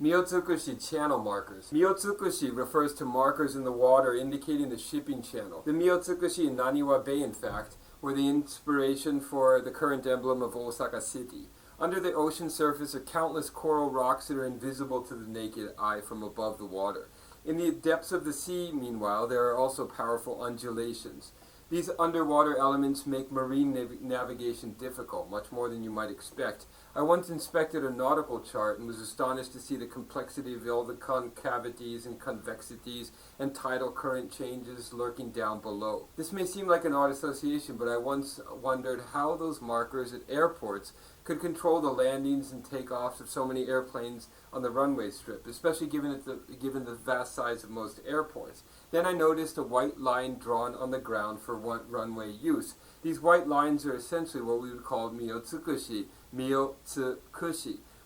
Miotsukushi channel markers. Miotsukushi refers to markers in the water indicating the shipping channel. The Miotsukushi in Naniwa Bay, in fact, were the inspiration for the current emblem of Osaka City. Under the ocean surface are countless coral rocks that are invisible to the naked eye from above the water. In the depths of the sea, meanwhile, there are also powerful undulations. These underwater elements make marine navigation difficult, much more than you might expect. I once inspected a nautical chart and was astonished to see the complexity of all the concavities and convexities and tidal current changes lurking down below. This may seem like an odd association, but I once wondered how those markers at airports could control the landings and takeoffs of so many airplanes on the runway strip, especially given the vast size of most airports. Then I noticed a white line drawn on the ground for runway use. These white lines are essentially what we would call Miotsukushi,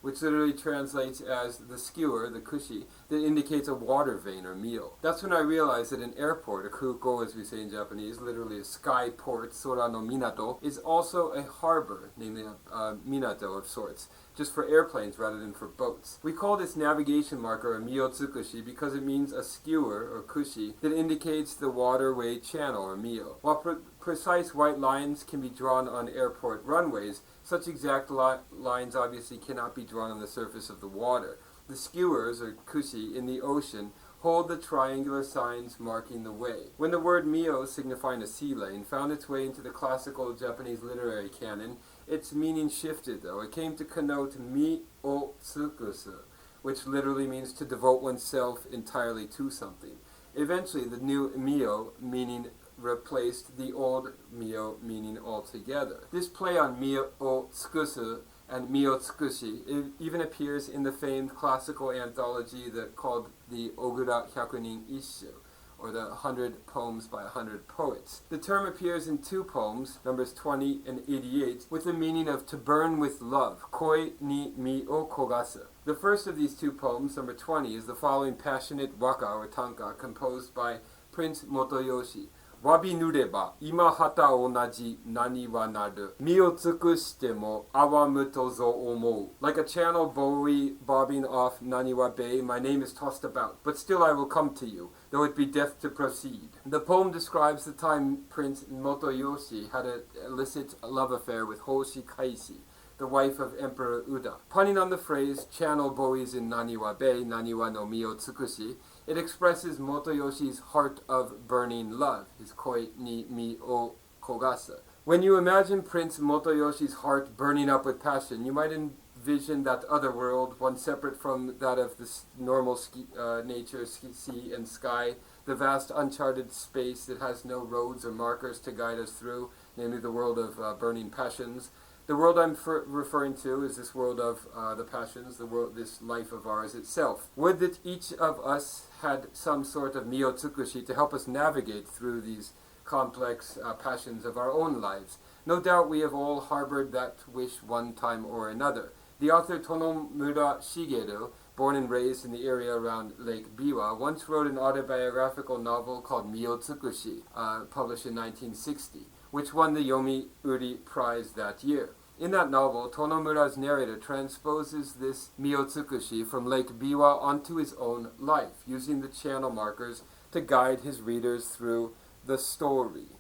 which literally translates as the skewer, the kushi, that indicates a water vein or meal. That's when I realized that an airport, a kuko as we say in Japanese, literally a sky port, sora no minato, is also a harbor, namely a minato of sorts, just for airplanes rather than for boats. We call this navigation marker a Miotsukushi because it means a skewer, or kushi, that indicates the waterway channel, or mio. While precise white lines can be drawn on airport runways, such exact lines obviously cannot be drawn on the surface of the water. The skewers, or kushi, in the ocean hold the triangular signs marking the way. When the word mio, signifying a sea lane, found its way into the classical Japanese literary canon, its meaning shifted, though. It came to connote mi-o-tsukusu, which literally means to devote oneself entirely to something. Eventually, the new mio meaning replaced the old mio meaning altogether. This play on mi-o-tsukusu and Miotsukushi even appears in the famed classical anthology called the Ogura Hyakunin Isshu, or the 100 Poems by 100 Poets. The term appears in two poems, numbers 20 and 88, with the meaning of to burn with love, koi ni mi o kogasu. The first of these two poems, number 20, is the following passionate waka or tanka composed by Prince Motoyoshi. Wabi nureba, ima hata onaji nani wa naru. Mi o tsukushite mo awamu to zo omou. Like a channel buoy bobbing off Naniwa Bay, my name is tossed about, but still I will come to you, though it be death to proceed. The poem describes the time Prince Motoyoshi had an illicit love affair with Hoshi Kaisi, the wife of Emperor Uda. Punning on the phrase, channel buoys in Naniwa Bay, Naniwa no Miotsukushi, it expresses Motoyoshi's heart of burning love, his koi ni mi o kogasa. When you imagine Prince Motoyoshi's heart burning up with passion, you might envision that other world, one separate from that of this normal nature, sea and sky, the vast uncharted space that has no roads or markers to guide us through, namely the world of burning passions. The world I'm referring to is this world of the passions, this life of ours itself. Would that each of us had some sort of Miotsukushi to help us navigate through these complex passions of our own lives. No doubt we have all harbored that wish one time or another. The author Tonomura Shigeru, born and raised in the area around Lake Biwa, once wrote an autobiographical novel called Miotsukushi, published in 1960. Which won the Yomiuri Prize that year. In that novel, Tonomura's narrator transposes this Miotsukushi from Lake Biwa onto his own life, using the channel markers to guide his readers through the story.